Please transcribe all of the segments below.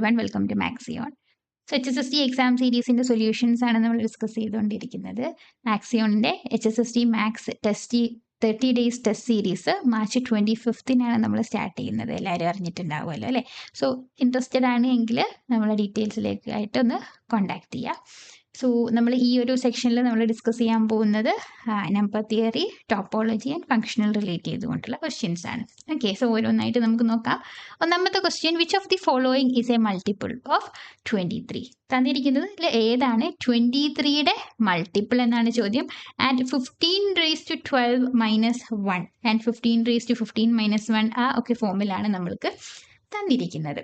everyone, welcome to Maxion. So HSST exam സീരീസിന്റെ solutions ആണ് നമ്മൾ ഡിസ്കസ് ചെയ്തുകൊണ്ടിരിക്കുന്നത്. മാക്സിയോണിന്റെ HSST maths test 30 days test series March 25-നാണ് നമ്മൾ സ്റ്റാർട്ട് ചെയ്യുന്നത്. എല്ലാവരും അറിഞ്ഞിട്ടുണ്ടാവുമല്ലോ അല്ലേ? സോ ഇൻട്രസ്റ്റഡ് ആണ് എങ്കിൽ നമ്മളെ ഡീറ്റെയിൽസിലേക്ക് ആയിട്ട് ഒന്ന് കോൺടാക്ട് ചെയ്യുക. സോ നമ്മൾ ഈ ഒരു സെക്ഷനിൽ നമ്മൾ ഡിസ്കസ് ചെയ്യാൻ പോകുന്നത് number theory, topology and functional relate ചെയ്തുകൊണ്ടുള്ള ക്വസ്റ്റ്യൻസ് ആണ്. ഓക്കെ, സോ ഓരോന്നായിട്ട് നമുക്ക് നോക്കാം. ഒന്നാമത്തെ question, which of the following is a multiple of 23? തന്നിരിക്കുന്നത് ഏതാണ് 23യുടെ മൾട്ടിപ്പിൾ എന്നാണ് ചോദ്യം. ആൻഡ് 15⁻12 - 1 ആൻഡ് 15⁻15 - 1 ആ ഒക്കെ ഫോമിലാണ് നമ്മൾക്ക് തന്നിരിക്കുന്നത്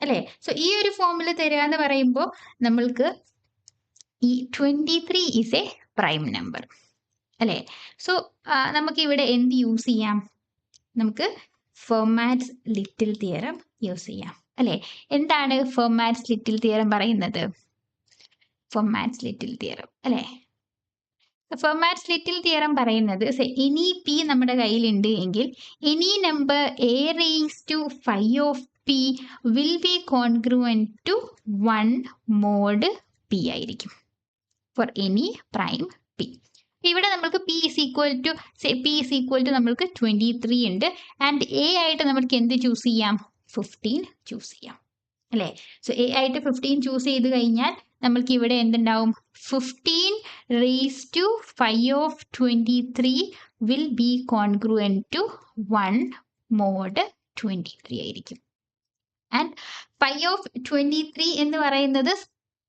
അല്ലേ? സോ ഈ ഒരു ഫോമിൽ തരിക എന്ന് പറയുമ്പോൾ നമ്മൾക്ക് ഈ 23 ഈസ് എ പ്രൈം നമ്പർ അല്ലേ? സോ നമുക്ക് ഇവിടെ എന്ത് യൂസ് ചെയ്യാം? നമുക്ക് ഫെർമാറ്റ്സ് ലിറ്റിൽ തിയറം യൂസ് ചെയ്യാം അല്ലേ? എന്താണ് ഫെർമാറ്റ്സ് ലിറ്റിൽ തിയറം പറയുന്നത്? ഫെർമാറ്റ്സ് ലിറ്റിൽ തിയറം അല്ലേ? ഫെർമാറ്റ്സ് ലിറ്റിൽ തിയറം പറയുന്നത് എനി പി നമ്മുടെ കയ്യിലുണ്ട് എങ്കിൽ any number a raised to 5 of p will be congruent to 1 mod p ആയിരിക്കും for any prime p. ഇവിടെ നമ്മൾക്ക് p is equal to നമ്മൾക്ക് 23 ഉണ്ട്. ആൻഡ് a ആയിട്ട് നമ്മൾക്ക് എന്ത് ചൂസ് ചെയ്യാം? 15 ചൂസ് ചെയ്യാം അല്ലേ? സോ a ആയിട്ട് 15 ചൂസ് ചെയ്ത് കഴിഞ്ഞാൽ നമ്മൾക്ക് ഇവിടെ എന്തുണ്ടാവും? 15⁻5 of 23 will be congruent to 1 mod 23 ആയിരിക്കും. ആൻഡ് 5 of 23 എന്ന് പറയുന്നത്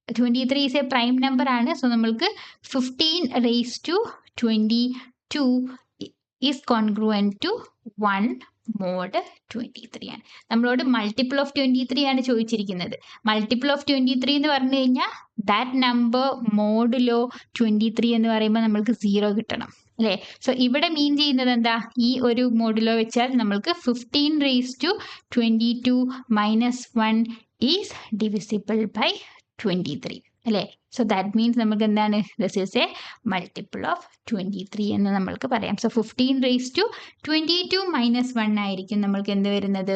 23 ഈസ് എ പ്രൈം നമ്പർ ആണ്. സോ നമ്മൾക്ക് 15⁻22 ഈസ് കോൺഗ്രുവൻറ്റ് ടു 1 mod 23 ആണ്. നമ്മളോട് മൾട്ടിപ്പിൾ ഓഫ് 23 ആണ് ചോദിച്ചിരിക്കുന്നത്. മൾട്ടിപ്പിൾ ഓഫ് 23 എന്ന് പറഞ്ഞു കഴിഞ്ഞാൽ ദാറ്റ് നമ്പർ മോഡുലോ 23 എന്ന് പറയുമ്പോൾ നമ്മൾക്ക് 0 കിട്ടണം അല്ലേ? സോ ഇവിടെ മീൻ ചെയ്യുന്നത് എന്താ? ഈ ഒരു മോഡുലോ വെച്ചാൽ നമ്മൾക്ക് 15⁻22 - 1 ഈസ് ഡിവിസിബിൾ ബൈ 23 അല്ലേ? സോ ദാറ്റ് മീൻസ് നമുക്ക് എന്താണ്? This is a multiple of 23 എന്ന് നമ്മൾക്ക് പറയാം. സോ 15⁻22 - 1 ആയിരിക്കും നമ്മൾക്ക് എന്ത് വരുന്നത്?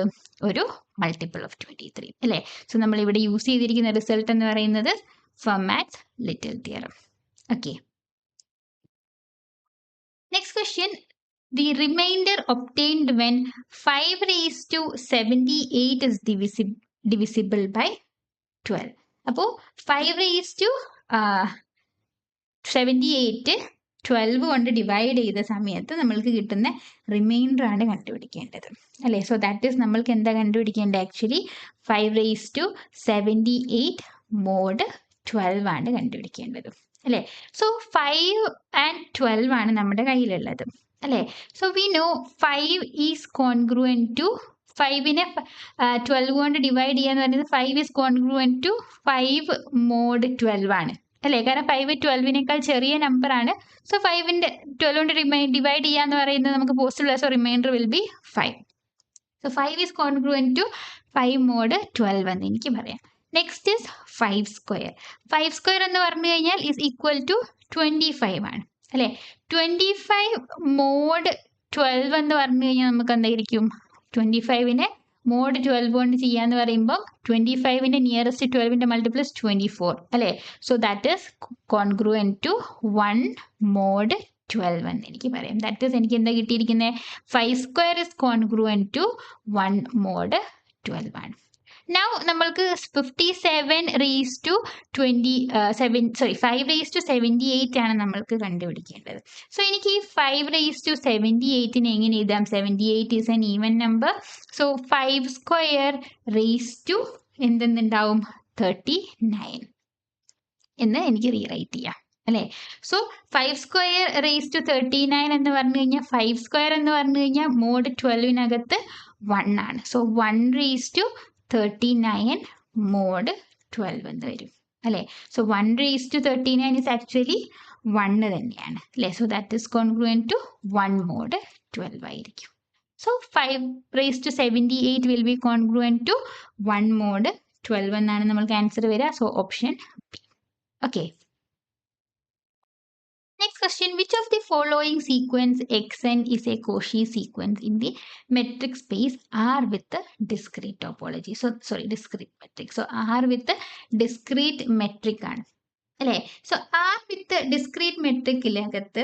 ഒരു മൾട്ടിപ്പിൾ ഓഫ് 23 അല്ലേ? സോ നമ്മൾ ഇവിടെ യൂസ് ചെയ്തിരിക്കുന്ന റിസൾട്ട് എന്ന് പറയുന്നത് Fermat's little theorem. Okay, next question, the remainder obtained when 5⁻78 is divisible by 12. അപ്പോൾ 5⁻78 12 കൊണ്ട് ഡിവൈഡ് ചെയ്ത സമയത്ത് നമ്മൾക്ക് കിട്ടുന്ന റിമൈൻഡർ ആണ് കണ്ടുപിടിക്കേണ്ടത് അല്ലേ? സോ ദാറ്റ് ഈസ് നമ്മൾക്ക് എന്താ കണ്ടുപിടിക്കേണ്ടത്? ആക്ച്വലി 5⁻78 mod 12 ആണ് കണ്ടുപിടിക്കേണ്ടത് അല്ലേ? സോ 5 and 12 ആണ് നമ്മുടെ കയ്യിലുള്ളത് അല്ലേ? So we know 5 is congruent to 5നെ 12 കൊണ്ട് ഡിവൈഡ് ചെയ്യാന്ന് പറയുന്നത് 5 ഈസ് കോൺഗ്രുവൻറ്റ് ടു 5 mod 12 ആണ് അല്ലേ? കാരണം 5 12നേക്കാൾ ചെറിയ നമ്പർ ആണ്. സോ 5ന്റെ 12 കൊണ്ട് ഡിവൈഡ് ചെയ്യാന്ന് പറയുന്നത് നമുക്ക് possible. So remainder will be 5. So 5 is congruent to 5 mod 12 എന്ന് എനിക്ക് പറയാം. Next is 5 square. 5 സ്ക്വയർ എന്ന് പറഞ്ഞു കഴിഞ്ഞാൽ ഈസ് ഈക്വൽ ടു 25 ആണ് അല്ലേ? 25 mod 12 എന്ന് പറഞ്ഞു കഴിഞ്ഞാൽ നമുക്ക് എന്തായിരിക്കും? 25നെ mod 12 കൊണ്ട് ചെയ്യാന്ന് പറയുമ്പോൾ 25ന്റെ നിയറസ്റ്റ് 12ന്റെ മൾട്ടിപ്പിൾ ഇസ് 24 അല്ലേ? So that is congruent to 1 mod 12 എന്ന് എനിക്ക് പറയാം. ദാറ്റ് ഈസ് എനിക്ക് എന്താ കിട്ടിയിരിക്കുന്നത്? 5 square is congruent to 1 mod 12 ആണ്. Now നമ്മൾക്ക് 5⁻78 ആണ് നമ്മൾക്ക് കണ്ടുപിടിക്കേണ്ടത്. സോ എനിക്ക് ഈ 5⁻78നെ എങ്ങനെ എഴുതാം? 78 is an even number. So 5 square raise to എന്തെന്നുണ്ടാവും? 39 എന്ന് എനിക്ക് റീറൈറ്റ് ചെയ്യാം അല്ലേ? സോ 5 സ്ക്വയർ റേസ് ടു 39 എന്ന് പറഞ്ഞു കഴിഞ്ഞാൽ 5 സ്ക്വയർ എന്ന് പറഞ്ഞു കഴിഞ്ഞാൽ mod 12നകത്ത് 1 ആണ്. സോ 1 റേസ് ടു 39 mod 12 എന്ന് വരും അല്ലേ? So 1 raise to 39 is actually 1 തന്നെയാണ് അല്ലേ? So that is congruent to 1 mod 12 ആയിരിക്കും. So 5⁻78 will be congruent to 1 mod 12 എന്നാണ് നമ്മൾക്ക് ആൻസർ വരിക. So option B. Okay, Next question, which of the following sequence xn is a Cauchy sequence in the metric space R with the discrete topology? So, sorry, discrete metric. So, R with the discrete metric ആണ് അല്ലേ? So R with discrete മെട്രിക്കിലകത്ത്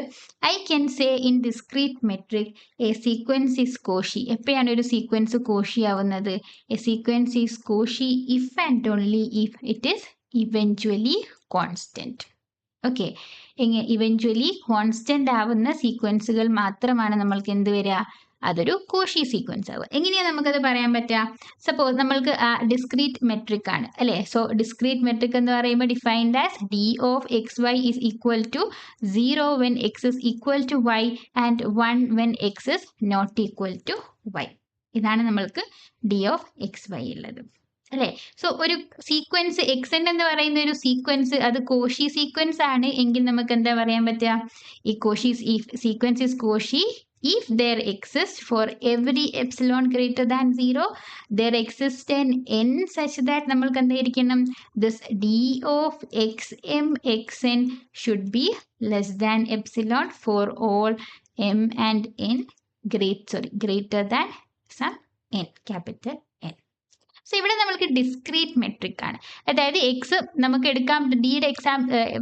I can say in discrete metric a sequence is Cauchy. എപ്പോഴാണ് ഒരു sequence Cauchy ആവുന്നത്? A sequence is Cauchy if and only if it is eventually constant. Okay, eventually constant ആവുന്ന സീക്വൻസുകൾ മാത്രമാണ് നമ്മൾക്ക് എന്ത് വരിക? അതൊരു കോഷി സീക്വൻസ് ആവുക. എങ്ങനെയാണ് നമുക്കത് പറയാൻ പറ്റുക? സപ്പോസ് നമ്മൾക്ക് ഡിസ്ക്രീറ്റ് മെട്രിക് ആണ് അല്ലേ? സോ ഡിസ്ക്രീറ്റ് മെട്രിക് എന്ന് പറയുമ്പോൾ defined as D of X Y is equal to 0 when X is equal to Y and 1 when X is not equal to Y. ഇതാണ് നമ്മൾക്ക് ഡി ഓഫ് എക്സ് വൈ ഉള്ളത് അല്ലേ? So ഒരു sequence x n എന്ന് പറയുന്ന ഒരു sequence അത് Cauchy sequence ആണ് എങ്കിൽ നമുക്ക് എന്താ പറയാൻ പറ്റുക? ഈ Cauchy sequence is Cauchy if there exists for every epsilon greater than 0 there exists an n such that നമ്മൾക്ക് എന്തായിരിക്കണം? this d of xm xn should be less than epsilon for all m and n greater than some n, capital N. So ഇവിടെ നമ്മൾക്ക് discrete metric ആണ്. അതായത് X നമുക്ക് എടുക്കാം, ഡിയുടെ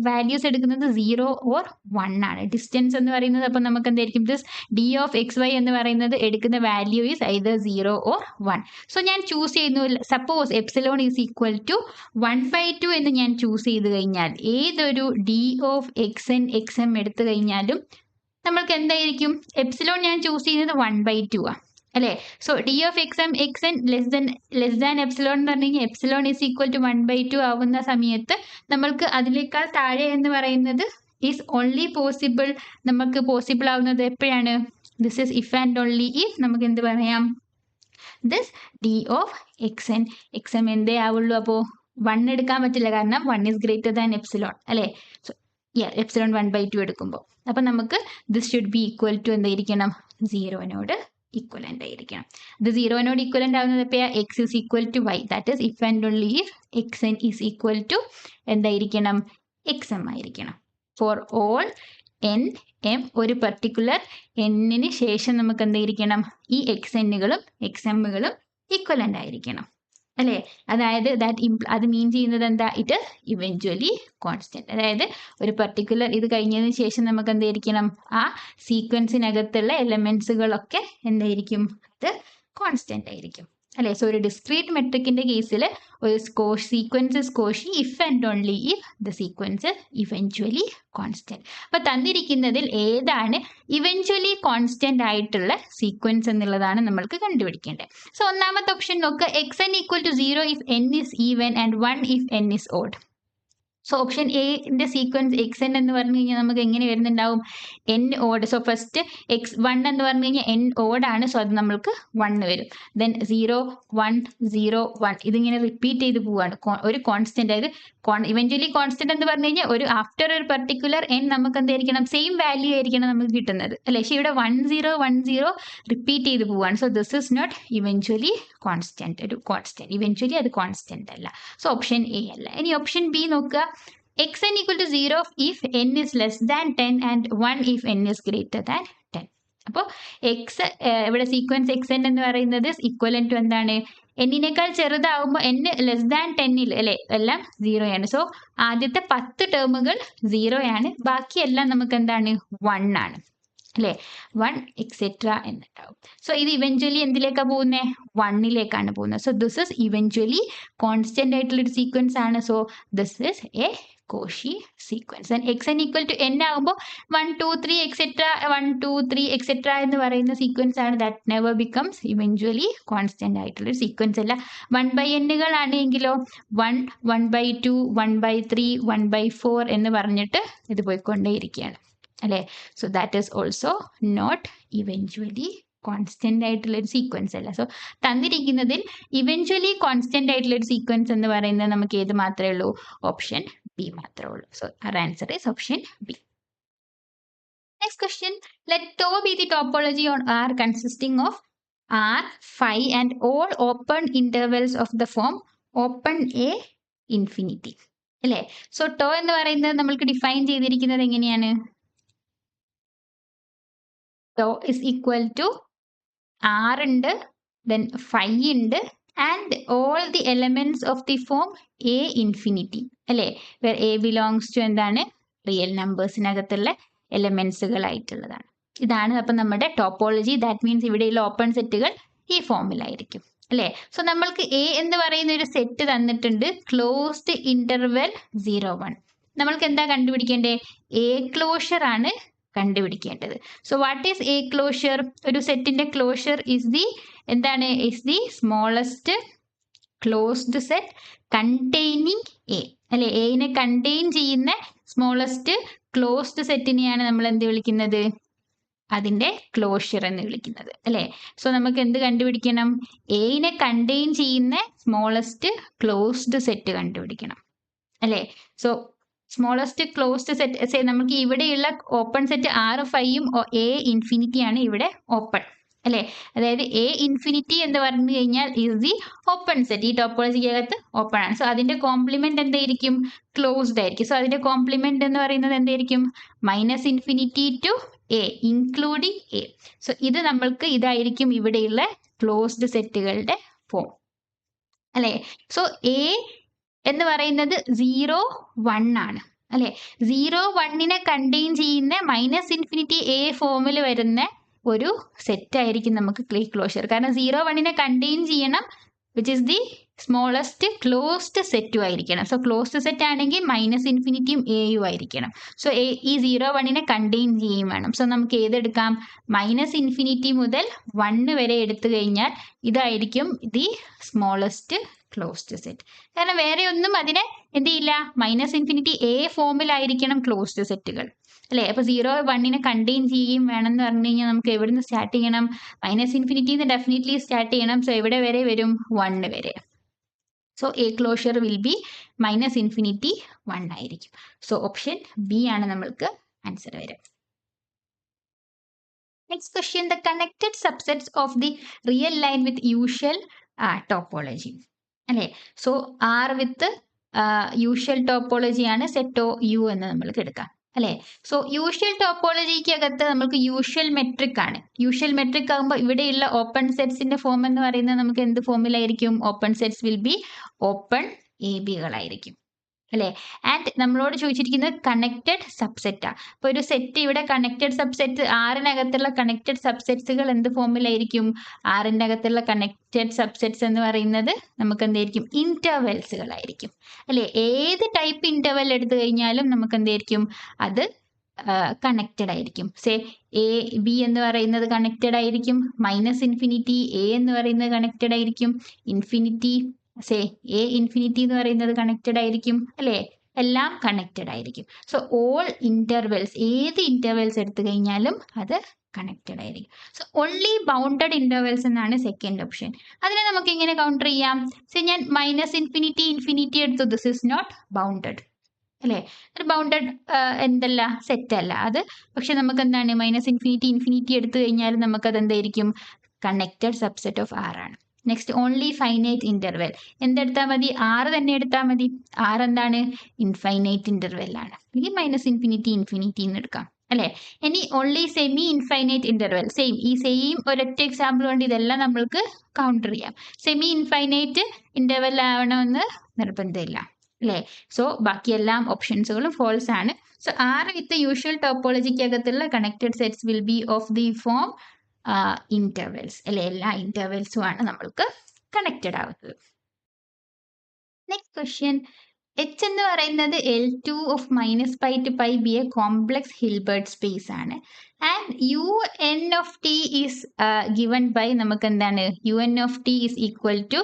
values എടുക്കുന്നത് 0 or 1 ആണ്. ഡിസ്റ്റൻസ് എന്ന് പറയുന്നത് അപ്പോൾ നമുക്ക് എന്തായിരിക്കും? This D of X Y എന്ന് പറയുന്നത് എടുക്കുന്ന value is either 0 or 1. So ഞാൻ ചൂസ് ചെയ്യുന്നു, suppose epsilon is equal to 1/2 എന്ന് ഞാൻ ചൂസ് ചെയ്ത് കഴിഞ്ഞാൽ ഏതൊരു D of X N X M എടുത്തു കഴിഞ്ഞാലും നമ്മൾക്ക് എന്തായിരിക്കും? എപ്സിലോൺ ഞാൻ ചൂസ് ചെയ്യുന്നത് 1/2 ആണ് അല്ലേ? So D of X M X N less than epsilon എന്ന് പറഞ്ഞു കഴിഞ്ഞാൽ എപ്സിലോൺ ഈസ് ഈക്വൽ ടു 1/2 ആവുന്ന സമയത്ത് നമ്മൾക്ക് അതിനേക്കാൾ താഴെ എന്ന് പറയുന്നത് ഈസ് ഓൺലി പോസിബിൾ. നമുക്ക് പോസിബിൾ ആവുന്നത് എപ്പോഴാണ്? This is if and only if നമുക്ക് എന്ത് പറയാം? This D of X N X M എന്തേ ആവുള്ളൂ? അപ്പോൾ 1 എടുക്കാൻ പറ്റില്ല, കാരണം 1 ഈസ് ഗ്രേറ്റർ ദാൻ എപ്സിലോൺ അല്ലേ? സോ എപ്സിലോൺ 1/2 എടുക്കുമ്പോൾ അപ്പം നമുക്ക് this should be equal to എന്തായിരിക്കണം? 0 ഈക്വലൻ്റ് ആയിരിക്കണം. ഇത് 0 ഈക്വലൻ്റ് ആവുന്നത് എപ്പോഴാ? X is equal to Y, that is if and only if X N is equal to എന്തായിരിക്കണം? എക്സ് എം ആയിരിക്കണം. ഫോർ ഓൾ എൻ എം, ഒരു പർട്ടിക്കുലർ എന്നിന് ശേഷം നമുക്ക് എന്തായിരിക്കണം? ഈ എക്സ് എന്നുകളും എക്സ് എമ്മുകളും ഈക്വലൻ്റ് ആയിരിക്കണം അല്ലേ? അതായത് അത് മീൻ ചെയ്യുന്നത് എന്താ? It eventually constant. അതായത് ഒരു പർട്ടിക്കുലർ ഇത് കഴിഞ്ഞതിന് ശേഷം നമുക്ക് എന്തായിരിക്കണം? ആ സീക്വൻസിനകത്തുള്ള എലമെന്റ്സുകളൊക്കെ എന്തായിരിക്കും? അത് കോൺസ്റ്റന്റ് ആയിരിക്കും അല്ലേ? സോ ഒരു ഡിസ്ക്രീറ്റ് മെട്രിക്കിന്റെ കേസിൽ ഒരു sequence is Cauchy if and only if the sequence eventually constant. അപ്പൊ തന്നിരിക്കുന്നതിൽ ഏതാണ് ഇവൻച്വലി കോൺസ്റ്റന്റ് ആയിട്ടുള്ള സീക്വൻസ് എന്നുള്ളതാണ് നമ്മൾക്ക് കണ്ടുപിടിക്കേണ്ടത്. സോ ഒന്നാമത്തെ ഓപ്ഷൻ നോക്കുക, x N equal to 0 if n is even and 1 if n is odd. So option എന്റെ sequence x n എന്ന് പറഞ്ഞു കഴിഞ്ഞാൽ നമുക്ക് എങ്ങനെ വരുന്നുണ്ടാവും? N odd. So first x 1 എന്ന് പറഞ്ഞു കഴിഞ്ഞാൽ എൻ ഓഡ് ആണ്, സോ അത് നമ്മൾക്ക് 1 വരും. ദെൻ 0 1 0 1 ഇതിങ്ങനെ റിപ്പീറ്റ് ചെയ്ത് പോവാണ്. ഒരു കോൺസ്റ്റന്റ്, അതായത് ഇവൻച്വലി കോൺസ്റ്റന്റ് എന്ന് പറഞ്ഞു കഴിഞ്ഞാൽ ഒരു ആഫ്റ്റർ ഒരു പർട്ടിക്കുലർ എൻ നമുക്ക് എന്തായിരിക്കണം? സെയിം വാല്യൂ ആയിരിക്കണം നമുക്ക് കിട്ടുന്നത് അല്ലേ? പക്ഷേ ഇവിടെ 1 0 1 0 റിപ്പീറ്റ് ചെയ്ത് പോവാണ്. So this is not eventually constant. ഒരു കോൺസ്റ്റന്റ് ഇവൻച്വലി അത് കോൺസ്റ്റന്റ് അല്ല. സോ ഓപ്ഷൻ എ അല്ല. ഇനി ഓപ്ഷൻ ബി നോക്കുക, xn equal to 0 if n is less than 10 and 1 if n is greater than 10. അപ്പോൾ എക്സ് ഇവിടെ സീക്വൻസ് എക്സ് എൻ എന്ന് പറയുന്നത് ഈക്വലൻ ടു എന്താണ്? എന്നിനേക്കാൾ ചെറുതാവുമ്പോൾ n ലെസ് ദാൻ 10 അല്ലേ? എല്ലാം 0 ആണ്. സോ ആദ്യത്തെ 10 ടേമുകൾ 0 ആണ്, ബാക്കിയെല്ലാം നമുക്ക് എന്താണ്? 1 ആണ് അല്ലേ? 1 എക്സെട്ര എന്നുണ്ടാവും. സോ ഇത് ഇവൻച്വലി എന്തിലേക്കാണ് പോകുന്നത്? 1ലേക്കാണ് പോകുന്നത്. So this is eventually constant ആയിട്ടുള്ള ഒരു സീക്വൻസ് ആണ്. So this is a Cauchy sequence. And X N equal to N ആകുമ്പോൾ 1 2 3 എക്സെട്ര 1 2 3 എക്സെട്ര എന്ന് പറയുന്ന സീക്വൻസ് ആണ്. That never becomes eventually constant ആയിട്ടുള്ള സീക്വൻസ് അല്ല. 1/n ആണെങ്കിലോ 1 1/2 1/3 1/4 എന്ന് പറഞ്ഞിട്ട് ഇത് പോയിക്കൊണ്ടേയിരിക്കുകയാണ് അല്ലേ? So that is also not eventually constant ആയിട്ടുള്ള ഒരു സീക്വൻസ് അല്ല. സോ തന്നിരിക്കുന്നതിൽ ഇവൻച്വലി കോൺസ്റ്റന്റ് ആയിട്ടുള്ള ഒരു സീക്വൻസ് എന്ന് പറയുന്നത് നമുക്ക് ഏത് മാത്രമേ ഉള്ളൂ? ഓപ്ഷൻ ബി മാത്രമേ ഉള്ളൂ. So our answer is option B. Next question, let tau be the topology on R consisting of R, phi and all open intervals of the form open A infinity അല്ലേ? So to എന്ന് പറയുന്നത് നമ്മൾക്ക് define ചെയ്തിരിക്കുന്നത് എങ്ങനെയാണ്? Is equal to R ഉണ്ട്, then 5 ഉണ്ട്, and all the elements of the form A infinity അല്ലേ, where A belongs to എന്താണ്, റിയൽ നമ്പേഴ്സിനകത്തുള്ള എലമെന്റ്സുകളായിട്ടുള്ളതാണ്. ഇതാണ് അപ്പം നമ്മുടെ ടോപ്പോളജി. ദാറ്റ് മീൻസ് ഇവിടെയുള്ള ഓപ്പൺ സെറ്റുകൾ ഈ ഫോമിലായിരിക്കും അല്ലേ. സോ നമ്മൾക്ക് A എന്ന് പറയുന്ന ഒരു സെറ്റ് തന്നിട്ടുണ്ട്, ക്ലോസ്ഡ് ഇന്റർവെൽ 0, 1. നമ്മൾക്ക് എന്താ കണ്ടുപിടിക്കേണ്ടത്? A ക്ലോഷർ ആണ് കണ്ടുപിടിക്കേണ്ടത്. So what is A closure? ഒരു സെറ്റിന്റെ ക്ലോഷർ ഇസ് ദി എന്താണ്, is the smallest closed set containing A അല്ലെ. എനെ കണ്ടെയ്ൻ ചെയ്യുന്ന സ്മോളസ്റ്റ് ക്ലോസ്ഡ് സെറ്റിനെയാണ് നമ്മൾ എന്ത് വിളിക്കുന്നത്? അതിന്റെ ക്ലോഷർ എന്ന് വിളിക്കുന്നത് അല്ലെ. സോ നമുക്ക് എന്ത് കണ്ടുപിടിക്കണം? എനെ കണ്ടെയ്ൻ ചെയ്യുന്ന സ്മോളസ്റ്റ് ക്ലോസ്ഡ് സെറ്റ് കണ്ടുപിടിക്കണം അല്ലെ. സോ സ്മോളസ്റ്റ് ക്ലോസ്ഡ് സെറ്റ് നമുക്ക് ഇവിടെയുള്ള open set R 5ഉം A infinity ആണ് ഇവിടെ ഓപ്പൺ അല്ലെ. അതായത് A ഇൻഫിനിറ്റി എന്ന് പറഞ്ഞു കഴിഞ്ഞാൽ ഇസ് ദി ഓപ്പൺ സെറ്റ്, ഈ ടോപ്പോളജിക്കകത്ത് ഓപ്പൺ ആണ്. സോ അതിന്റെ കോംപ്ലിമെന്റ് എന്തായിരിക്കും? ക്ലോസ്ഡ് ആയിരിക്കും. സോ അതിന്റെ കോംപ്ലിമെന്റ് എന്ന് പറയുന്നത് എന്തായിരിക്കും? -∞ To A including A. So ഇത് നമ്മൾക്ക് ഇതായിരിക്കും ഇവിടെയുള്ള ക്ലോസ്ഡ് സെറ്റുകളുടെ ഫോം അല്ലെ. സോ A എന്ന് പറയുന്നത് 0, 1 ആണ് അല്ലെ. 0, 1നെ കണ്ടെയ്ൻ ചെയ്യുന്ന -∞ A ഫോമിൽ വരുന്ന ഒരു സെറ്റ് ആയിരിക്കും നമുക്ക് ക്ലോഷർ. കാരണം 0, 1നെ കണ്ടെയ്ൻ ചെയ്യണം, which is the smallest closed സെറ്റും ആയിരിക്കണം. സോ ക്ലോസ്ഡ് സെറ്റ് ആണെങ്കിൽ -∞ Aയും ആയിരിക്കണം. സോ ഈ 0, 1നെ കണ്ടെയ്ൻ ചെയ്യും വേണം. സോ നമുക്ക് ഏതെടുക്കാം? -∞ മുതൽ 1 വരെ എടുത്തു കഴിഞ്ഞാൽ ഇതായിരിക്കും ദി സ്മോളസ്റ്റ് ക്ലോസ്ഡ് സെറ്റ്. കാരണം വേറെ ഒന്നും അതിനെ എന്ത് ചെയ്യില്ല, -∞ A ഫോമിലായിരിക്കണം ക്ലോസ്ഡ് സെറ്റുകൾ അല്ലേ. അപ്പൊ 0, 1നെ കണ്ടെയ്ൻ ചെയ്യും വേണം എന്ന് പറഞ്ഞു കഴിഞ്ഞാൽ നമുക്ക് എവിടുന്ന് സ്റ്റാർട്ട് ചെയ്യണം? -∞ ഡെഫിനറ്റ്ലി സ്റ്റാർട്ട് ചെയ്യണം. സോ എവിടെ വരെ വരും? 1 വരെ. So A closure will be -∞ 1 ആയിരിക്കും. സോ ഓപ്ഷൻ ബി ആണ് നമ്മൾക്ക് ആൻസർ വരും. Next question, the connected subsets of the real line with usual topology അല്ലേ. So R with usual topology ആണ് സെറ്റ് U എന്ന് നമ്മൾക്ക് എടുക്കാം അല്ലേ. സോ യൂഷ്വൽ ടോപ്പോളജിക്കകത്ത് നമുക്ക് യൂഷ്വൽ മെട്രിക് ആണ്. യൂഷ്വൽ മെട്രിക് ആകുമ്പോൾ ഇവിടെയുള്ള ഓപ്പൺ സെറ്റ്സിന്റെ ഫോം എന്ന് പറയുന്നത് നമുക്ക് എന്ത് ഫോമിലായിരിക്കും? Open sets will be open AB-കളായിരിക്കും അല്ലേ. ആൻഡ് നമ്മളോട് ചോദിച്ചിരിക്കുന്നത് കണക്റ്റഡ് സബ്സെറ്റാ. അപ്പോൾ ഒരു സെറ്റ് ഇവിടെ കണക്റ്റഡ് സബ്സെറ്റ് ആറിനകത്തുള്ള കണക്റ്റഡ് സബ്സെറ്റ്സുകൾ എന്ത് ഫോമിലായിരിക്കും? ആറിൻ്റെ അകത്തുള്ള കണക്റ്റഡ് സബ്സെറ്റ്സ് എന്ന് പറയുന്നത് നമുക്ക് എന്തായിരിക്കും? ഇന്റർവെൽസുകളായിരിക്കും അല്ലേ. ഏത് ടൈപ്പ് ഇന്റർവെൽ എടുത്തു കഴിഞ്ഞാലും നമുക്ക് എന്തായിരിക്കും? അത് കണക്റ്റഡ് ആയിരിക്കും. സേ AB എന്ന് പറയുന്നത് കണക്റ്റഡ് ആയിരിക്കും, -∞ A എന്ന് പറയുന്നത് കണക്റ്റഡ് ആയിരിക്കും, ഇൻഫിനിറ്റി സേ A ഇൻഫിനിറ്റി എന്ന് പറയുന്നത് കണക്റ്റഡ് ആയിരിക്കും അല്ലേ. എല്ലാം കണക്റ്റഡ് ആയിരിക്കും. സോ ഓൾ ഇന്റർവെൽസ്, ഏത് ഇന്റർവെൽസ് എടുത്തു കഴിഞ്ഞാലും അത് കണക്റ്റഡ് ആയിരിക്കും. സോ ഓൺലി ബൗണ്ടഡ് ഇന്റർവെൽസ് എന്നാണ് സെക്കൻഡ് ഓപ്ഷൻ. അതിനെ നമുക്ക് ഇങ്ങനെ കൗണ്ടർ ചെയ്യാം. സോ ഞാൻ -∞ ഇൻഫിനിറ്റി എടുത്തു, ദിസ് ഇസ് നോട്ട് ബൗണ്ടഡ് അല്ലേ. ഒരു ബൗണ്ടഡ് എന്തല്ല, സെറ്റ് അല്ല അത്. പക്ഷെ നമുക്ക് എന്താണ്, -∞ ഇൻഫിനിറ്റി എടുത്തു കഴിഞ്ഞാൽ നമുക്കത് എന്തായിരിക്കും? കണക്റ്റഡ് സബ്സെറ്റ് ഓഫ് R ആണ്. നെക്സ്റ്റ് ഓൺലി ഫൈനൈറ്റ് ഇന്റർവെൽ, എന്തെടുത്താൽ മതി? R തന്നെ എടുത്താൽ മതി. R എന്താണ്? ഇൻഫൈനൈറ്റ് ഇന്റർവെൽ ആണ്. അല്ലെങ്കിൽ -∞ ഇൻഫിനിറ്റി എന്ന് എടുക്കാം അല്ലേ. ഇനി only semi infinite interval, same ഒരൊറ്റ എക്സാമ്പിൾ കൊണ്ട് ഇതെല്ലാം നമ്മൾക്ക് കൗണ്ടർ ചെയ്യാം. സെമി ഇൻഫൈനൈറ്റ് ഇന്റർവെൽ ആവണമെന്ന് നിർബന്ധമില്ല അല്ലേ. സോ ബാക്കിയെല്ലാം ഓപ്ഷൻസുകളും ഫോൾസ് ആണ്. സോ R വിത്ത് യൂഷ്വൽ ടോപ്പോളജിക്കകത്തുള്ള connected sets will be of the form intervals അല്ലെ. എല്ലാ ഇന്റർവെൽസും ആണ് നമ്മൾക്ക് കണക്റ്റഡ് ആവുന്നത്. നെക്സ്റ്റ് ക്വസ്റ്റ്യൻ, H എന്ന് പറയുന്നത് L2 of -π to π be a complex Hilbert space ആണ്. And UN of T is given by, നമുക്ക് എന്താണ്? UN of T is equal to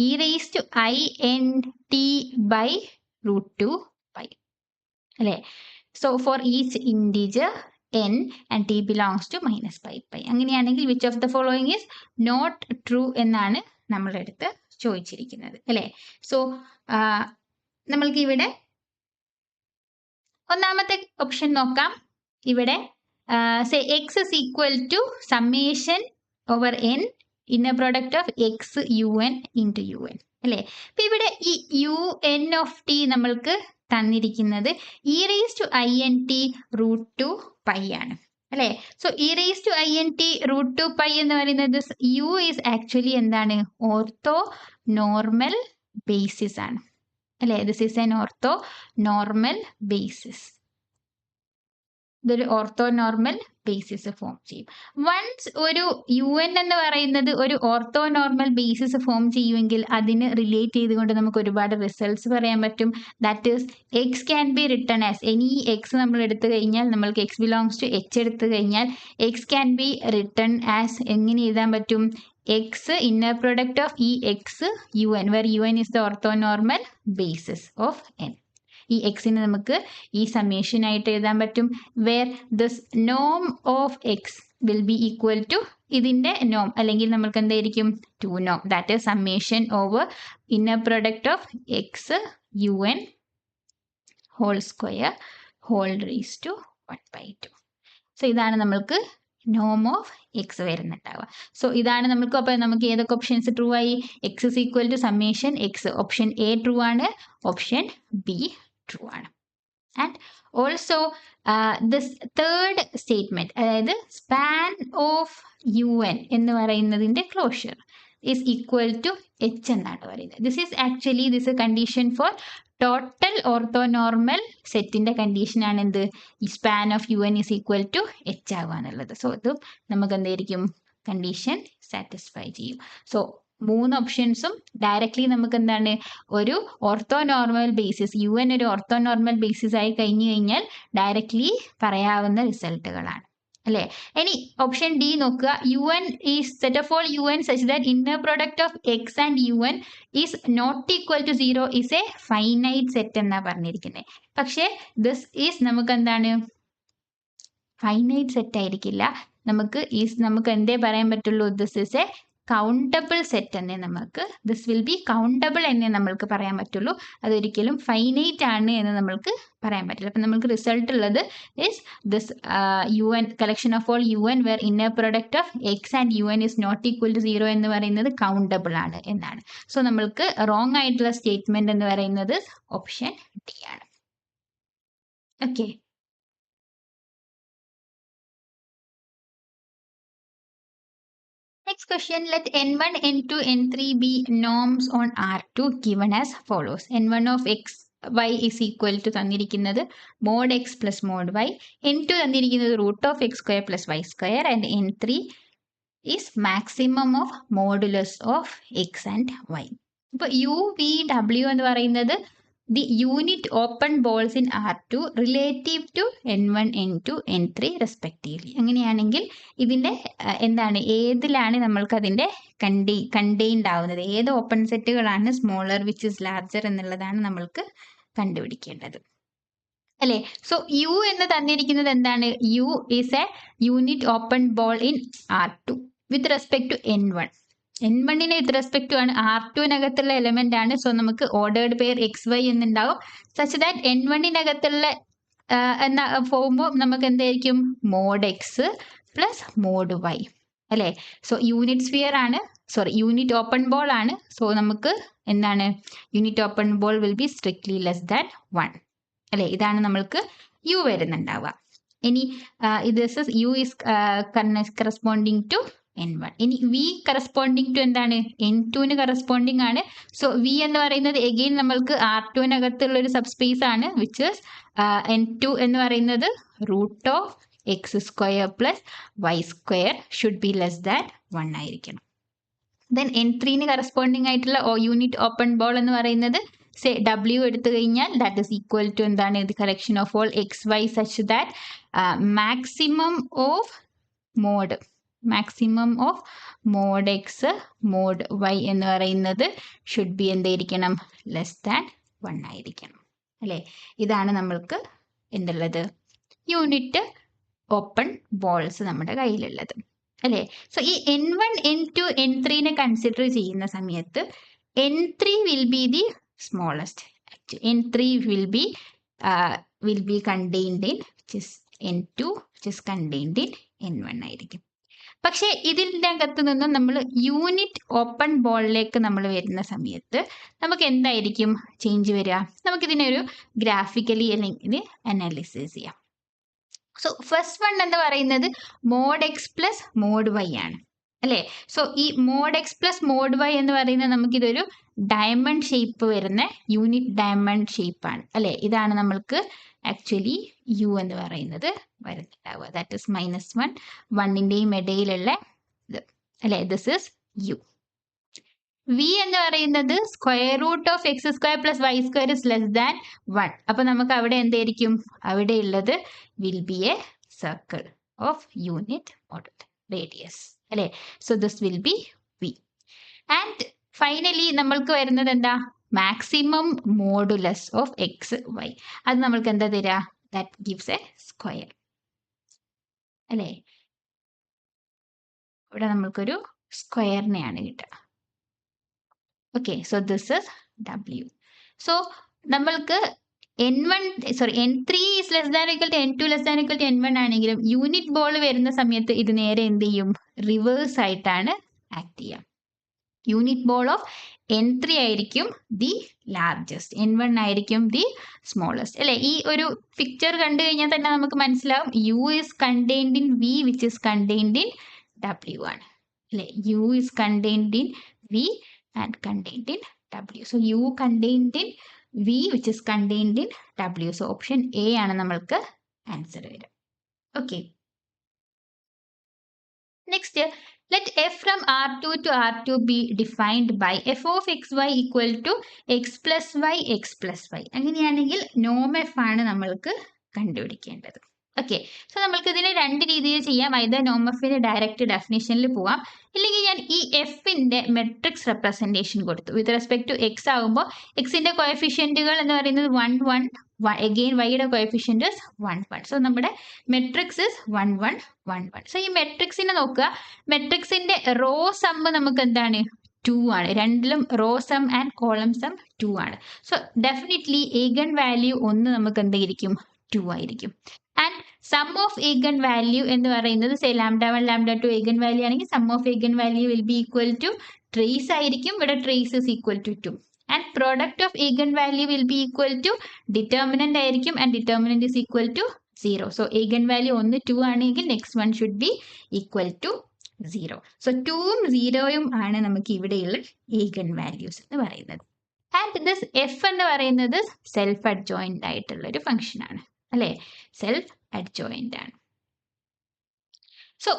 e⁻⁴ അല്ലേ. So for each integer n and t belongs to -π. അങ്ങനെയാണെങ്കിൽ which of the following is not true എന്നാണ് നമ്മളുടെ അടുത്ത് ചോദിച്ചിരിക്കുന്നത് അല്ലേ. സോ നമ്മൾക്ക് ഇവിടെ ഒന്നാമത്തെ ഓപ്ഷൻ നോക്കാം. ഇവിടെ x is equal to summation over n inner product of x un into un അല്ലേ. അപ്പൊ ഇവിടെ ഈ UN ഓഫ് T നമ്മൾക്ക് തന്നിരിക്കുന്നത് e⁻∫ (√2π) ആണ് അല്ലേ? സോ e⁻ എന്ന് പറയുന്നത് യു ഈസ് ആക്ച്വലി എന്താണ്? ഓർത്തോ നോർമൽ ബേസിസ് ആണ് അല്ലേ? This is N ortho normal basis. ഇതൊരു ഓർത്തോനോർമൽ ബേസിസ് ഫോം ചെയ്യും. വൺസ് ഒരു UN എന്ന് പറയുന്നത് ഒരു ഓർത്തോനോർമൽ ബേസിസ് ഫോം ചെയ്യുമെങ്കിൽ അതിന് റിലേറ്റ് ചെയ്തുകൊണ്ട് നമുക്ക് ഒരുപാട് റിസൾട്ട്സ് പറയാൻ പറ്റും. That is X can be written as any X നമ്മൾ എടുത്തു കഴിഞ്ഞാൽ, നമ്മൾക്ക് എക്സ് ബിലോങ്സ് ടു എച്ച് എടുത്തു കഴിഞ്ഞാൽ x can be written as എങ്ങനെ എഴുതാൻ പറ്റും? എക്സ് ഇന്നർ പ്രൊഡക്റ്റ് ഓഫ് ഈ x UN, where UN is the orthonormal basis of N. ഈ എക്സിന് നമുക്ക് ഈ സമ്മേഷൻ ആയിട്ട് എഴുതാൻ പറ്റും. വേർ ദിസ് നോം of x will be equal to ഇതിന്റെ നോം, അല്ലെങ്കിൽ നമ്മൾക്ക് എന്തായിരിക്കും? 2 നോം. That is summation over inner product of x UN whole square whole raise to 1/2. So ഇതാണ് നമ്മൾക്ക് നോം ഓഫ് എക്സ് വരുന്നുണ്ടാവുക. സോ ഇതാണ് നമുക്ക്. അപ്പോൾ നമുക്ക് ഏതൊക്കെ ഓപ്ഷൻസ് ട്രൂ ആയി? X is equal to summation x. Option A true ആണ്, ഓപ്ഷൻ ബി ട്രൂ ആണ്. And also this third statement, അതായത് സ്പാൻ ഓഫ് UN എന്ന് പറയുന്നതിന്റെ closure is equal to H എന്നാണ് പറയുന്നത്. This is actually this condition for total orthonormal സെറ്റിന്റെ condition ആണ് എന്ത്? ഈ span of UN is equal to H ആവുക എന്നുള്ളത്. സോ ഇത് നമുക്ക് എന്തായിരിക്കും? കണ്ടീഷൻ സാറ്റിസ്ഫൈ ചെയ്യും. സോ 3 ഓപ്ഷൻസും ഡയറക്ട്ലി നമുക്ക് എന്താണ്? ഒരു ഓർത്തോനോർമൽ ബേസിസ്, UN ഒരു ഓർത്തോനോർമൽ ബേസിസ് ആയി കഴിഞ്ഞു കഴിഞ്ഞാൽ ഡയറക്ട്ലി പറയാവുന്ന റിസൾട്ടുകളാണ് അല്ലേ? ഇനി ഓപ്ഷൻ ഡി നോക്കുക. UN is set of all UN such that inner product of X and UN is not equal to 0 is a finite set എന്നാ പറഞ്ഞിരിക്കുന്നത്. പക്ഷേ ദിസ് ഈസ് നമുക്ക് എന്താണ്? ഫൈനൈറ്റ് സെറ്റ് ആയിരിക്കില്ല. നമുക്ക് എന്തേ പറയാൻ പറ്റുള്ളൂ? This is A countable set എന്നേ നമുക്ക്, ദിസ് വിൽ ബി കൗണ്ടബിൾ എന്നേ നമ്മൾക്ക് പറയാൻ പറ്റുള്ളൂ. അതൊരിക്കലും ഫൈനൈറ്റ് ആണ് എന്ന് നമ്മൾക്ക് പറയാൻ പറ്റില്ല. അപ്പം നമുക്ക് റിസൾട്ട് ഉള്ളത് is this UN collection of all UN where inner product of X and UN is not equal to 0 എന്ന് പറയുന്നത് കൗണ്ടബിൾ ആണ് എന്നാണ്. സോ നമ്മൾക്ക് റോങ് ആയിട്ടുള്ള സ്റ്റേറ്റ്മെന്റ് എന്ന് പറയുന്നത് ഓപ്ഷൻ ഡി ആണ്. Okay. Next question, let N1, N2, N3 be norms on R2 given as follows. N1 of x, y is equal to തന്നിരിക്കുന്നത് mod x plus mod y. N2 തന്നിരിക്കുന്നത് root of x square plus y square. And N3 is maximum of modulus of x and y. ഇപ്പോൾ U, V, W എന്ന് പറയുന്നത് the unit open balls in R2 relative to N1, N2, N3 respectively. അങ്ങനെയാണെങ്കിൽ ഇതിൻ്റെ എന്താണ്? ഏതിലാണ് നമ്മൾക്ക് അതിൻ്റെ contained ആവുന്നത്? ഏത് ഓപ്പൺ സെറ്റുകളാണ് സ്മോളർ വിച്ച് ഇസ് ലാർജർ എന്നുള്ളതാണ് നമ്മൾക്ക് കണ്ടുപിടിക്കേണ്ടത് അല്ലേ? സോ U എന്ന് തന്നിരിക്കുന്നത് എന്താണ്? U is a unit open ball in R2 with respect to N1. N1 with respect ആണ്, R2-നകത്തുള്ള എലമെന്റ് ആണ്. സോ നമുക്ക് ഓർഡേർഡ് പെയർ XY എന്നുണ്ടാവും. സച്ച് ദാറ്റ് N1-നകത്തുള്ള എന്ന പോകുമ്പോൾ നമുക്ക് എന്തായിരിക്കും? Mod X plus mod y അല്ലേ? സോ യൂണിറ്റ് സ്ഫിയർ ആണ്, സോറി യൂണിറ്റ് ഓപ്പൺ ബോൾ ആണ്. സോ നമുക്ക് എന്താണ്? Unit open ball will be strictly less than 1 അല്ലേ? ഇതാണ് നമ്മൾക്ക് U വരുന്നുണ്ടാവുക. ഇനി this is U is corresponding to N1. ഇനി V കറസ്പോണ്ടിങ് ടു എന്താണ്? N2-ന് കറസ്പോണ്ടിങ് ആണ്. സോ V എന്ന് പറയുന്നത് എഗെയിൻ നമ്മൾക്ക് R2-നകത്തുള്ള ഒരു സബ്സ്പേസ് ആണ്, വിച്ച് ഇസ് N2 എന്ന് പറയുന്നത് root of X square plus Y square should be less than 1 ആയിരിക്കണം. ദെൻ N3-ന് കറസ്പോണ്ടിങ് ആയിട്ടുള്ള യൂണിറ്റ് ഓപ്പൺ ബോൾ എന്ന് പറയുന്നത് W എടുത്തു കഴിഞ്ഞാൽ ദാറ്റ് ഇസ് ഈക്വൽ ടു എന്താണ്? The collection of all XY such that maximum of mod X mod Y എന്ന് പറയുന്നത് ഷുഡ് ബി എന്തായിരിക്കണം? ലെസ് ദാൻ 1 ആയിരിക്കണം അല്ലേ? ഇതാണ് നമ്മൾക്ക് എന്തുള്ളത്? യൂണിറ്റ് ഓപ്പൺ ബോൾസ് നമ്മുടെ കയ്യിലുള്ളത് അല്ലേ? സോ ഈ N1, N2, N3-നെ കൺസിഡർ ചെയ്യുന്ന സമയത്ത് N3 will be the smallest. N3 will be contained in which is N2, which is contained in N1 ആയിരിക്കും. പക്ഷേ ഇതിൻ്റെ അകത്ത് നിന്നും നമ്മൾ യൂണിറ്റ് ഓപ്പൺ ബോളിലേക്ക് നമ്മൾ വരുന്ന സമയത്ത് നമുക്ക് എന്തായിരിക്കും ചേഞ്ച് വരിക? നമുക്കിതിനെ ഒരു ഗ്രാഫിക്കലി അല്ലെങ്കിൽ അനാലിസിസ് ചെയ്യാം. സോ ഫസ്റ്റ് വൺ എന്ന് പറയുന്നത് mod X plus mod Y ആണ് അല്ലേ. സോ ഈ mod X plus mod Y എന്ന് പറയുന്നത് നമുക്കിതൊരു ഡയമണ്ട് ഷേപ്പ് വരുന്ന യൂണിറ്റ് ഡയമണ്ട് ഷേപ്പാണ് അല്ലേ. ഇതാണ് നമ്മൾക്ക് ആക്ച്വലി യു എന്ന് പറയുന്നത് വരുന്നുണ്ടാവുക. ദാറ്റ് ഇസ് -1 1ൻ്റെയും ഇടയിലുള്ള ഇത് അല്ലേ. This is U. വി എന്ന് പറയുന്നത് square root of X square plus Y square is less than 1. അപ്പൊ നമുക്ക് അവിടെ എന്തായിരിക്കും അവിടെ ഉള്ളത് will be a circle of unit model radius അല്ലേ. So this will be V. And finally നമ്മൾക്ക് വരുന്നത് എന്താ maximum modulus of X y. അത് നമ്മൾക്ക് എന്താ തരാ ദാറ്റ് ഗിവ്സ് എ സ്ക്വയർ അല്ലേ. ഇവിടെ നമ്മൾക്കൊരു സ്ക്വയറിനെയാണ് കിട്ടുക. Okay, so this is W. So നമ്മൾക്ക് N3 is less than or equal to N2 less than or equal to N1 ആണെങ്കിലും യൂണിറ്റ് ബോൾ വരുന്ന സമയത്ത് ഇത് നേരെ എന്ത് ചെയ്യും റിവേഴ്സ് ആയിട്ടാണ് ആക്ട് ചെയ്യുക. യൂണിറ്റ് ബോൾ ഓഫ് N3 ആയിരിക്കും ദി ലാർജസ്റ്റ്, N1 ആയിരിക്കും ദി സ്മോളസ്റ്റ് അല്ലെ. ഈ ഒരു പിക്ചർ കണ്ടു കഴിഞ്ഞാൽ തന്നെ നമുക്ക് മനസ്സിലാവും U is contained in V which is contained in W ആണ് അല്ലെ. U is contained in V and contained in W. So U contained in V which is contained in W. So option A ആണ് നമ്മൾക്ക് answer വരിക. Okay. Next, let f from R2 to R2 be defined by f of xy equal to x plus y x plus y. അങ്ങനെയാണെങ്കിൽ നോം F ആണ് നമ്മൾക്ക് കണ്ടുപിടിക്കേണ്ടത്. Okay, so നമ്മൾക്ക് ഇതിനെ രണ്ട് രീതിയിൽ ചെയ്യാം. either നോം എഫിന്റെ ഡയറക്റ്റ് ഡെഫിനിഷനിൽ പോവാം, ഇല്ലെങ്കിൽ ഞാൻ ഈ എഫിന്റെ മെട്രിക്സ് റെപ്രസെന്റേഷൻ കൊടുത്തു. വിത്ത് റെസ്പെക്ട് ടു എക്സ് ആകുമ്പോൾ എക്സിന്റെ കോഎഫിഷ്യന്റുകൾ എന്ന് പറയുന്നത് 1 1 അഗെയിൻ വൈയുടെ കോഎഫിഷ്യന്റ് 1 1. സോ നമ്മുടെ മെട്രിക്സ് ഇസ് 1 1 1 1. സോ ഈ മെട്രിക്സിനെ നോക്കുക, മെട്രിക്സിന്റെ റോ സം നമുക്ക് എന്താണ് 2 ആണ്. രണ്ടിലും row sum and column sum 2 ആണ്. സോ ഡെഫിനറ്റ്ലി ഈഗൺ വാല്യൂ ഒന്ന് നമുക്ക് എന്തായിരിക്കും 2 ആയിരിക്കും. And sum of eigen value എന്ന് പറയുന്നത് സേ λ1 λ2 ഈഗൺ വാല്യൂ ആണെങ്കിൽ sum of eigen value will be equal to trace ആയിരിക്കും. ഇവിടെ trace is equal to 2. And product of eigen value will be equal to determinant ആയിരിക്കും and determinant is equal to 0. So eigen value 1 2 ആണെങ്കിൽ next one should be equal to 0. So 2ഉം 0ഉം ആണ് നമുക്ക് ഇവിടെയുള്ള eigen values എന്ന് പറയുന്നത്. And this F എന്ന് പറയുന്നത് സെൽഫ് അഡ്ജോയിന്റ് ആയിട്ടുള്ള ഒരു ഫംഗ്ഷൻ ആണ് അല്ലെ. സെൽഫ് അഡ്ജോയിന്റ് ആണ്. സോ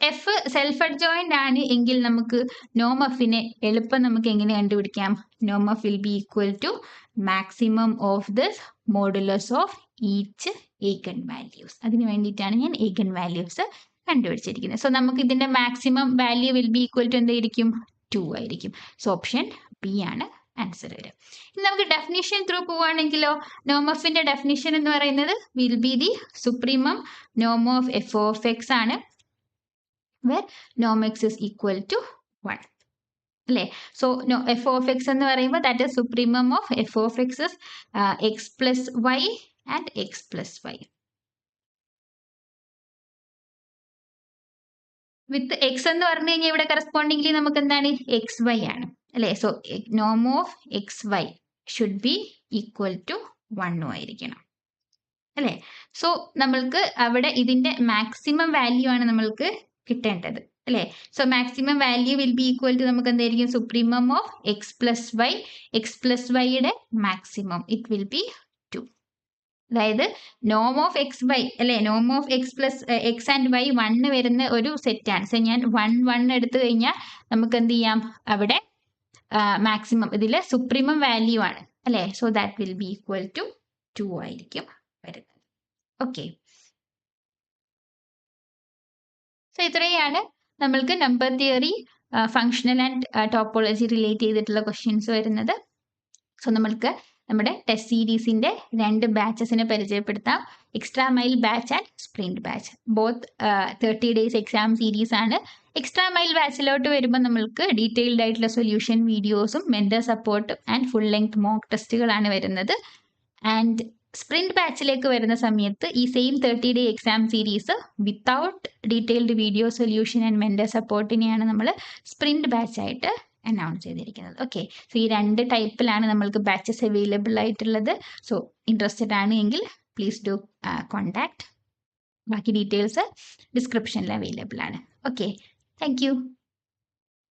എഫ് സെൽഫ് അഡ്ജോയിന്റ് ആണ് എങ്കിൽ നമുക്ക് നോം എഫിനെ എളുപ്പം നമുക്ക് എങ്ങനെ കണ്ടുപിടിക്കാം? നോം f will be equal to maximum of this modulus of each eigen values. അതിന് വേണ്ടിയിട്ടാണ് ഞാൻ ഈഗൺ വാല്യൂസ് കണ്ടുപിടിച്ചിരിക്കുന്നത്. സോ നമുക്ക് ഇതിന്റെ maximum value will be equal to എന്തായിരിക്കും 2 ആയിരിക്കും. സോ ഓപ്ഷൻ ബി ആണ് ആൻസർ വരും. ഇനി നമുക്ക് ഡെഫിനിഷൻ ത്രൂ പോവുകയാണെങ്കിലോ നോം എഫിന്റെ ഡെഫിനിഷൻ എന്ന് പറയുന്നത് വിൽ ബി ദി സുപ്രീമം നോം ഓഫ് എഫ് ഓഫ് എക്സ് ആണ്, where norm x is equal to 1 അല്ലേ. സോ എഫ് ഓഫ് എക്സ് എന്ന് പറയുമ്പോൾ that is supremum of F of X is X plus Y and X plus Y. With X എന്ന് പറഞ്ഞു കഴിഞ്ഞാൽ ഇവിടെ correspondingly നമുക്ക് എന്താണ് എക്സ് വൈ ആണ് അല്ലേ. സോ നോം of X Y should be equal to 1 ആയിരിക്കണം അല്ലേ. സോ നമ്മൾക്ക് അവിടെ ഇതിന്റെ മാക്സിമം വാല്യൂ ആണ് നമ്മൾക്ക് കിട്ടേണ്ടത് അല്ലേ. So maximum value will be equal to നമുക്ക് എന്തായിരിക്കും supremum of x plus y, x plus വൈയുടെ മാക്സിമം ഇറ്റ് വിൽ ബി 2. അതായത് നോം ഓഫ് എക്സ് വൈ അല്ലെ, നോം of x plus x and y 1 വരുന്ന ഒരു സെറ്റാണ്. സോ ഞാൻ 1 1 എടുത്തു കഴിഞ്ഞാൽ നമുക്ക് എന്ത് ചെയ്യാം അവിടെ മാക്സിമം ഇതിലെ സുപ്രീമം വാല്യൂ ആണ് അല്ലേ. So that will be equal to 2 ആയിരിക്കും വരുന്നത്. ഓക്കെ, സോ ഇത്രയാണ് നമ്മൾക്ക് number theory, functional and topology relate ചെയ്തിട്ടുള്ള ക്വസ്റ്റ്യൻസ് വരുന്നത്. സോ നമ്മൾക്ക് നമ്മുടെ ടെസ്റ്റ് സീരീസിന്റെ 2 ബാച്ചസിനെ പരിചയപ്പെടുത്താം. Extra mile batch and sprint batch. Both 30 days exam series ആണ്. എക്സ്ട്രാ മൈൽ ബാച്ചിലോട്ട് വരുമ്പോൾ നമ്മൾക്ക് ഡീറ്റെയിൽഡ് ആയിട്ടുള്ള സൊല്യൂഷൻ വീഡിയോസും മെന്റർ സപ്പോർട്ടും ആൻഡ് ഫുൾ ലെങ്ത് മോക്ക് ടെസ്റ്റുകളാണ് വരുന്നത്. ആൻഡ് സ്പ്രിന്റ് ബാച്ചിലേക്ക് വരുന്ന സമയത്ത് ഈ same 30 day exam series without detailed video solution and mentor സപ്പോർട്ടിനെയാണ് നമ്മൾ സ്പ്രിന്റ് ബാച്ച് ആയിട്ട് അനൗൺസ് ചെയ്തിരിക്കുന്നത്. ഓക്കെ, സോ ഈ 2 ടൈപ്പിലാണ് നമ്മൾക്ക് ബാച്ചസ് അവൈലബിൾ ആയിട്ടുള്ളത്. സോ ഇൻട്രസ്റ്റഡ് ആണ് എങ്കിൽ പ്ലീസ് ഡു കോൺടാക്ട്. ബാക്കി ഡീറ്റെയിൽസ് ഡിസ്ക്രിപ്ഷനിൽ അവൈലബിൾ ആണ്. Okay, thank U.